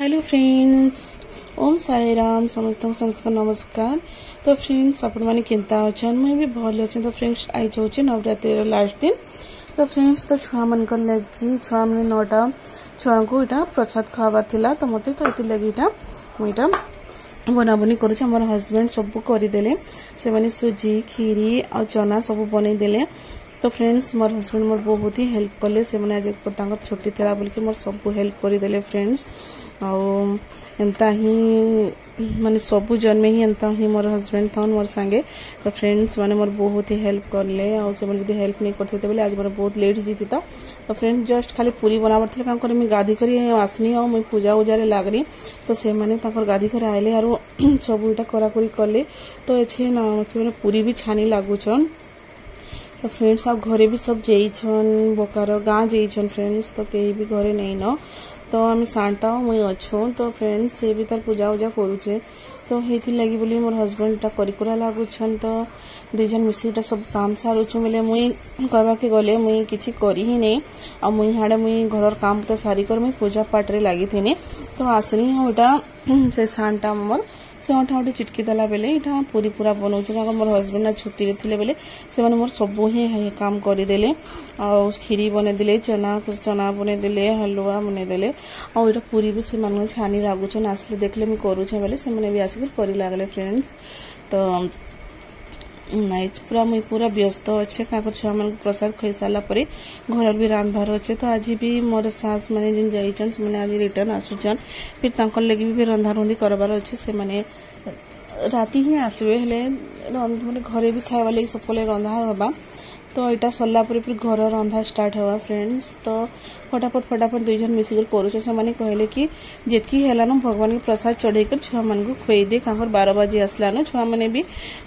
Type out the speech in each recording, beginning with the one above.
Hello friends, ओम साई राम समस्त समस्त नमस्कार। तो फ्रेंड्स आपण मैंने केनता अच्छन मुझे भी भल अच्छे। तो फ्रेंड्स आई जाऊे नवरात्रि लास्ट दिन। तो फ्रेंड्स तो छुआ मन लगी छुआ मैंने 9टा छुआ को यहाँ प्रसाद खावार थिला। तो मत तो ये लगी मुझा बनाबनी कर हजबैंड सब करदे से मैंने सुजी खीरी और चना सब बनईदे। तो फ्रेंड्स मोर हजबैंड मोर बहुत ही हेल्प कले से मैंने आज छुट्टी था बोलिक मोर सब हेल्प करदे फ्रेंड्स। एंता ही माने सबू जन्मे ही एंता ही मोर हजबैंड था मोर संगे। तो फ्रेंड्स माने मोर बहुत ही हेल्प करले और से मैंने हेल्प नहीं करते बोले आज मोर बहुत लेट हो जाती। तो फ्रेंड्स जस्ट खाली पूरी बनावर थे क्या मुझे गाधी कर आसनी और मुझे पूजा उजा लागनी। तो से मैंने गाधी कर आए और सब इटा कराकरी कले। तो अच्छे ना से पूरी भी छानी लगुचन। तो फ्रेंड्स आप घरे भी सब जाइछन बोकार गाँ जाइछन फ्रेंड्स। तो कहीं भी घरे नहीं न। तो आम सांटा मुई अच्छु। तो फ्रेंड्स से भी तार पूजा उजा करुचे। तो ये लगी बोली मोर हजबैंड करा लगुन। तो दुईजन मिसिटा सब काम सारूछु बोले मुई कहवा के गले मुई किछि करी ही नहीं। और मुई हाड़े मुई घर काम तो सारिकर मुई पूजा पाठ रे लगी थी। तो आसनी हाँ से सांटा मोर से अठा उठे चिटकी देला बेले यहाँ पूरी पूरा बनाऊँ मोर हजबैंड छुट्टी थे बेले से मैंने सब ही काम करदे। और खीरी बनईदे चना बनईदे हलुआ बनईदे और ये पूरी भी से छानी लगुन। आसले देखले मुझे करुचे बोले से मैंने भी आसिक कर लगले फ्रेंड्स। तो नाइज पूरा मुई पूरा व्यस्त अच्छे क्या छुआ मान प्रसाद खाई सारा घर भी रांधबार अच्छे। तो आज भी मोर सास मैंने जिन जाइछन से मैंने आज रिटर्न आसुचन फिर तांकर लगी भी रंधा रुंधी करबार अच्छे। से मैंने राति ही आसबे हेले माने घरे भी खाइबा लगी सब रंधा हवा। तो यहाँ सरला फिर घर रंधा स्टार्ट हवा फ्रेंड्स। तो फटाफट दुईजन मिसिक करुचे। से मैंने कहले कि जितकी है ना भगवान के प्रसाद चढ़ेकर छुआ मान को खुई दे क्या 12 बजे आसलान छुआ मैंने भी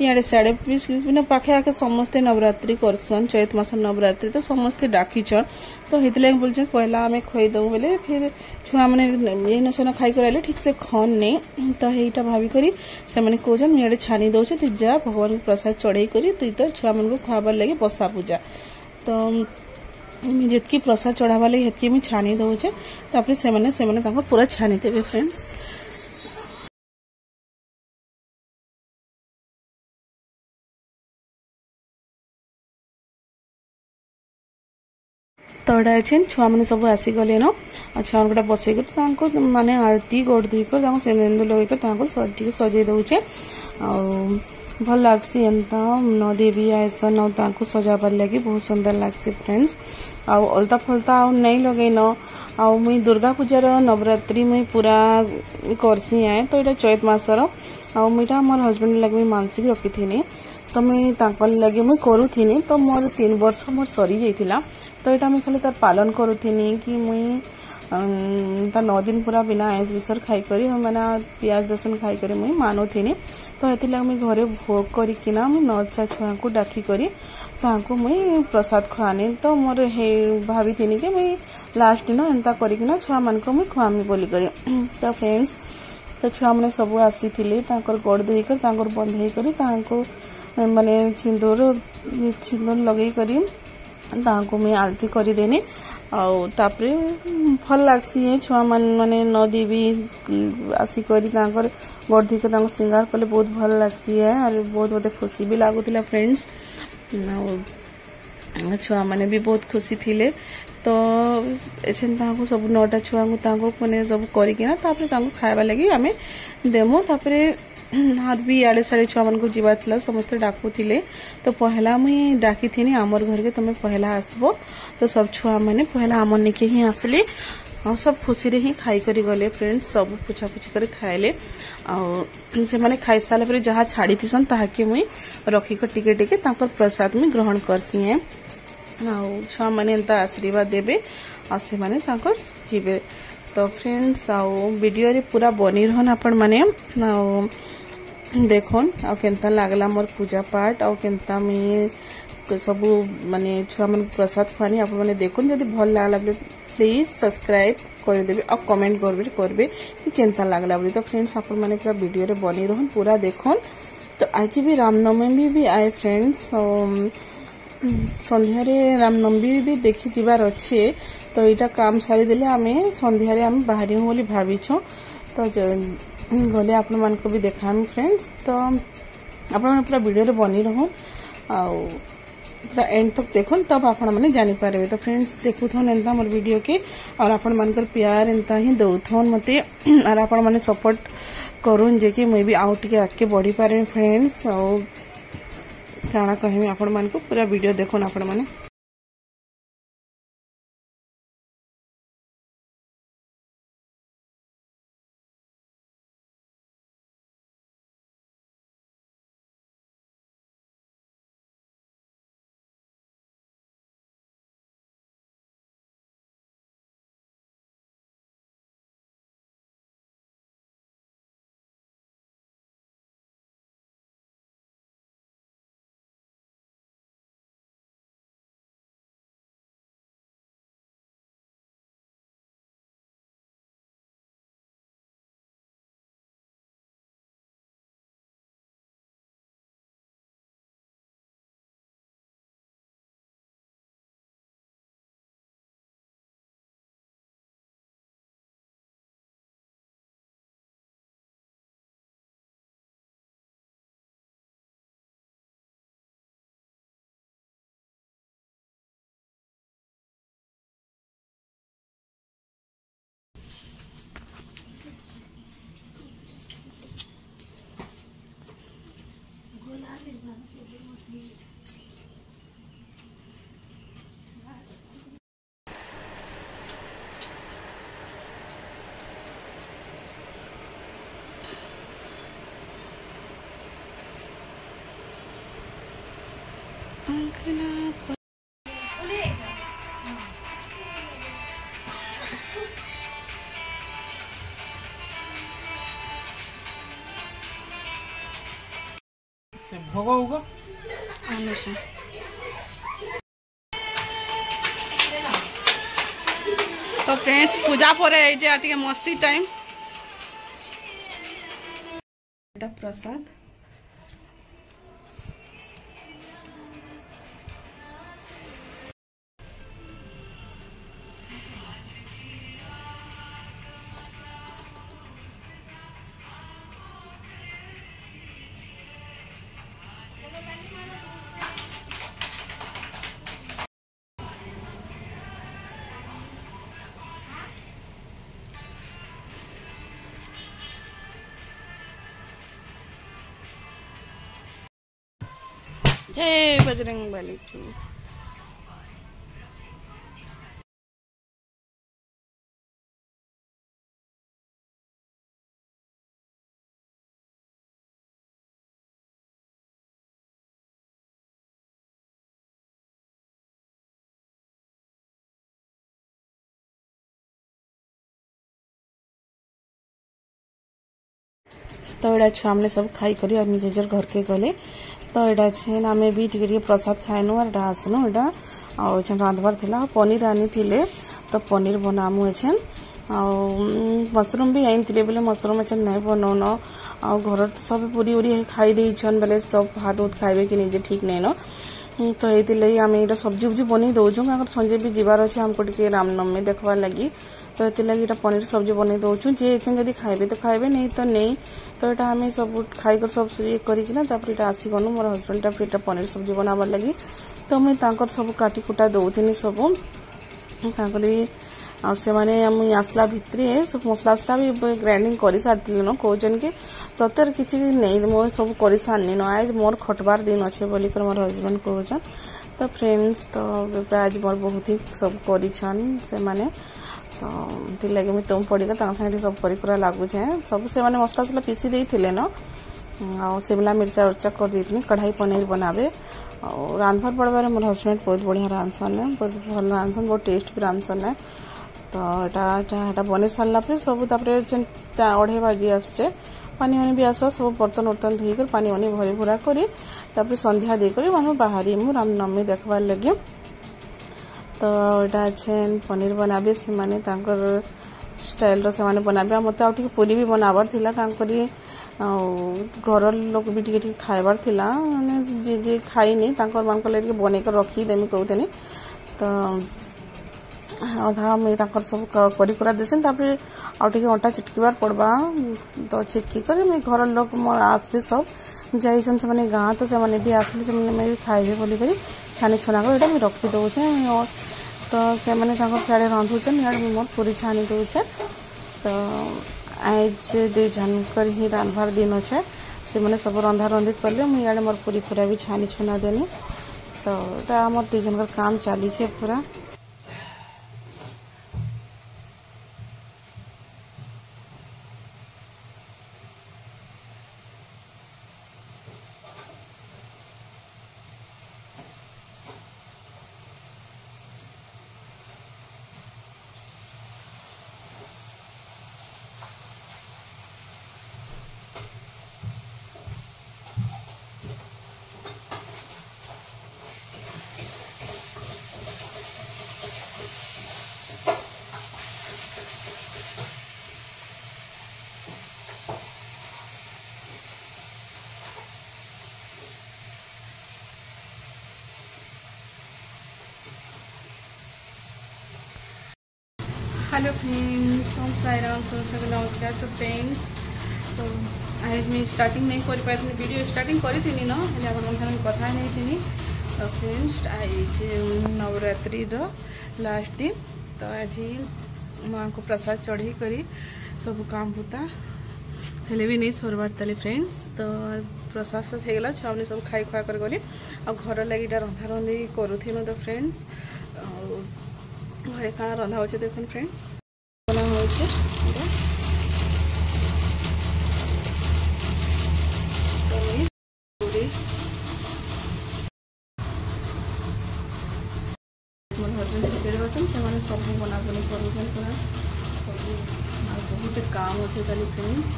इे साढ़े मैंने पाखे आखे समस्ते नवरात्रि करसन चैत मास नवरात्रि। तो समस्ते डाकीचन। तो ये बोलते पहला आम खुई दऊ बोले फिर छुआ मैंने ये नसन खाई कर आए ठीक से खन नहीं। तो यहाँ भाविक से मैंने कौन मुझे छानी दौचे तु जा भगवान को प्रसाद चढ़े कर तु तो छुआ मान को खुआबार लगे बसा पूजा। तो जितकी प्रसाद चढ़ावा लगे हेतकी मुझे छानी दौचे। तापर से पूरा छानी देवे फ्रेंड्स। तो यहाँ अच्छे छुआ मैंने सब आसीगले न छुआ गोटा बसई कर माने आरती गोड़ धोकर सिंदूर लगे सजे दौचे। भल लगसी एंता न देवी आयसन और सजाबार लगे बहुत सुंदर लगसी फ्रेंड्स। आउ अलता फलता आउ नहीं लगे न आउ मुई दुर्गा पूजार नवरात्रि मुई पूरा करसी आए। तो यहाँ चैत मासर आउ मुईटा मोर हजबैंड लगे मानसिक रखी थी। तो मुई लगे मुई करूथी। तो मोर 3 वर्ष मोर सरी जाइथिला। तो यहाँ मुई खाली तार पालन करूथी कि मुई 9 दिन पूरा बिना आइस विसर खाई करी मैंने प्याज लहसुन खाई करी मुई मानुथी। तो ये मुई घरे भोग करना मुई 9टा छुआ को डाकी करी ताको मुई प्रसाद खुआनी। तो मोर भाभी थी कि मुई लास्ट दिन एंता करना छुआ मान को मुई खुआमी बोली करी। तो फ्रेंड्स तो छुआ मैंने सब आसी गोड़ धोकर बंधे कर माने सिंदूर लगे करी मुई आलती करदेनी। और तापरे भल लगसी छुआ माने न देवी आसिक गोड़ धोकर श्रृंगार कले बहुत भल लगसी है और बहुत मत खुशी भी लगुला फ्रेंड्स। छुआ मैंने भी बहुत खुशी थिले। तो एछन सब 9टा छुआ को मैंने सब करना खाइबा लगी आम देमु। तापरे हार भी इे साढ़े छुआ मान को जीवार समस्ते डाकुले। तो पहला मुई डाकी थी आमर घर के तुम्हें पहला आसबो। तो सब छुआ मैंने पहला आमर निके ही आसले और सब खुशी रे ही खाई करी गले फ्रेंड्स। सब पुछापुछी कर खाइले और से मैंने खाई सारा पर जहाँ छाड़ी थीसन ताके मुई रखिक टिके टिके प्रसाद मुई ग्रहण करसी है। छुआ मैंने एंता आशीर्वाद देवे और से मैंने जीवे। तो फ्रेंड्स आउ वीडियो रे पूरा बनी रहन आपण माने देखन आ केनता लागला मोर पूजा पाठ आ केनता मुई सब माने छुआ मन प्रसाद खुआनी आपण माने देखन। जदि भल लागला प्लीज सब्सक्राइब करदेवे और कमेंट करबे कि केनता लागला बोली। तो फ्रेंड्स आपण माने पूरा वीडियो रे बनी रहन पूरा देखन। तो आज भी रामनवमी भी आए फ्रेंड्स संध्या रे रामनवमी भी देखी जीवार अच्छे। तो यहाँ काम सारी देले आमे संध्यारे आमे बाहरी बोली भाविछु। तो गले आपण मान को भी देखामी फ्रेंड्स। तो आपण पूरा वीडियो रे बनी रहूं आउ पूरा एंड तक देखुन तब आपण माने जानि पारबे। तो फ्रेंड्स देखुथन एंता मोर वीडियो के और आपण मान कर प्यार एंता ही दउथन मते और आपण माने सपोर्ट करूँ जे कि मुई भी आउ टिके आके बढ़ी पारे फ्रेंड्स। आउ काना कहमी आपण मान को पूरा वीडियो देखुन आपण माने। भोग होगा तो फ्रेंड्स पूजा पर टे मस्ती टाइम प्रसाद जय बजरंग बली की। तो एडा छुआ हमने सब खाई करी और निज निजर घर के गले। तो एडा छेन आमे भी टिके प्रसाद खाएनु और एडा आसनु एडा और छन रांधबार थिला पनीर आनी थिले। तो पनीर बनामु छन और मशरूम भी आइन थिले बोले मशरूम छन नहीं बनौन और घर सब पूरी उरी खाई दे छन बोले सब हाथ उत खाइबे कि निजे ठीक नहीं न। तो ये आम ये सब्जी उब्जी बनी दौचु अगर संजय भी जीवार अच्छे हमको टे रामनवमी देखवार लगी। तो ये पनीर सब्जी बनी दौचु जे जदि खाइबे तो खाइबे नहीं तो नहीं। तो यहाँ आम सब खाई सब ये करना आसीगनु मोर हजबैंड फिर पनीर सब्जी बनाबार लगी। तो मुझे सब काटी कुटा दौनी सब से मैंने आसला भितर सब मसला उसला भी ग्राइंडिंग कर सारी न कौन कि तोर किसी नहीं मो सब कर सारनी न आज मोर खटबार दिन अच्छे बोलिक मोर हजबैंड कहन। तो फ्रेंड्स तो आज मोर बहुत ही सब करन से माने। तो लगे मुझे तुम पड़ी सागे सब कर लगुचे सब से मैंने मसला उसला पीसी देते न आ शिमला मिर्चा उर्चा कर देती कढ़ाई पनीर बनावे और रांधबार पड़बार मोर हजबैंड बहुत बढ़िया रांधसन है बहुत भल रांधसन बहुत टेस्ट भी रांधसन है। तो यहाँ बन सारा सब 2:30 बाजी आसचे पानी वानी भी आस सब बर्तन उर्तन धोईकर पानी वानी भरी भुरा कर संध्या देकर हम बाहरी मु रामनवमी देखबार लगे। तो यहाँ अच्छे पनीर बनाबे से माने स्टाइल से माने बनाबे मत आ पूरी भी बनाबार थिला घर लोग भी टिके खाइबार थिला माने जे जे खाई नहीं मान बनकर रखी देमी कहते। तो अधा मुझे सब करा देसन तापर आउटे अंटा छिटकबार पड़वा तो छिटकी कर मुझे घर लोग मोर आसबे सब जाइछन से माने गाँ तो से भी आसले से खाइबे बोलिक छानी छुना कर मुझे रखी दौचे तो से मैंने सियाड़े रांधुचन इे मोर पूरी छानी दौचे तो आज 2 जनकर ही रांधवार दिन अच्छे से मैंने सब रंधा रंधि कले मुझे मोर पूरी पूरा भी छानी छुना देनी तो मोर 2 जनकर काम चली पूरा। हेलो फ्रेंड्स, ओम साई राम, समस्त को नमस्कार। तो फ्रेंड्स तो आज मैं स्टार्टिंग नहीं कर पाई वीडियो स्टार्टिंग करी थी ना आप कथा नहीं थी। तो फ्रेंड्स आज नवरात्रि लास्ट दिन तो आज माँ को प्रसाद चढ़ी करी सब काम होता हेले भी नहीं सोरबार तले फ्रेंड्स। तो प्रसाद हो गला छुआ सब खाई खुआ कर गली आ घर लगे रंधा रंधि करूँ। तो फ्रेंड्स घरे काଣା रंधा होचे देखन फ्रेंड्स बना होचे पूरी मोर हस्बैंड से फेर होचन से माने सब बना बनी करूछन पूरा बहुत काम होचे तले फ्रेंड्स।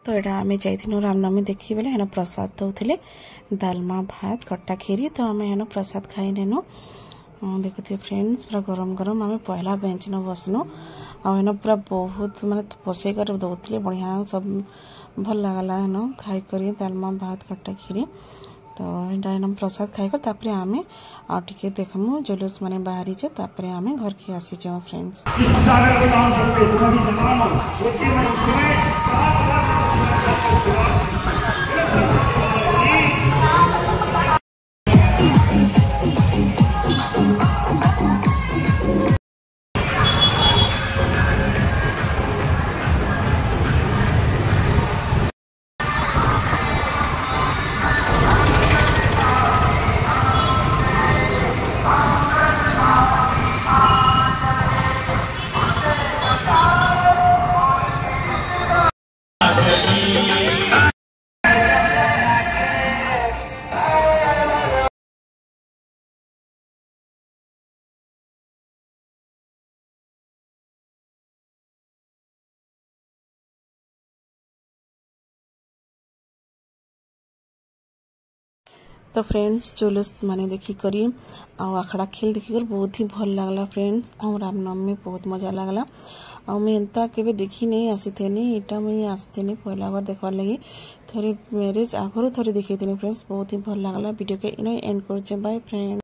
तो यहाँ आम जाइनु रामनवमी देखी बेले हेन प्रसाद दौले दालमा भात खट्टा खीरी तो आम हेन प्रसाद खाई नेनु देखुए फ्रेंड्स पूरा गरम गरम आम पहला बेंच न बसनु आन पूरा बहुत माने पसई कर दौले बढ़िया सब भल लगला हेन खाई कर दालमा भात खट्टा खीरी तो यहाँ प्रसाद खाईकर आम आगे देखमु जुलूस माने बाहरी आम घर के आसी जाऊँ फ्रेंड्स। तो फ्रेंड्स जुलूस माने देखी करी आखड़ा खेल देखी कर बहुत ही भल लगला फ्रेंड्स। और रामनवमी बहुत मजा लगला। मुझे एंता केबे देखी नहीं आसी थे इटा मुझे आसते नहीं पहला बार देखवार लगी थोड़ी मैरिज आगुरी थोड़ी देखी थी फ्रेंड्स। बहुत ही भल लगला। वीडियो के इनो एंड कर बाय फ्रेंड्स।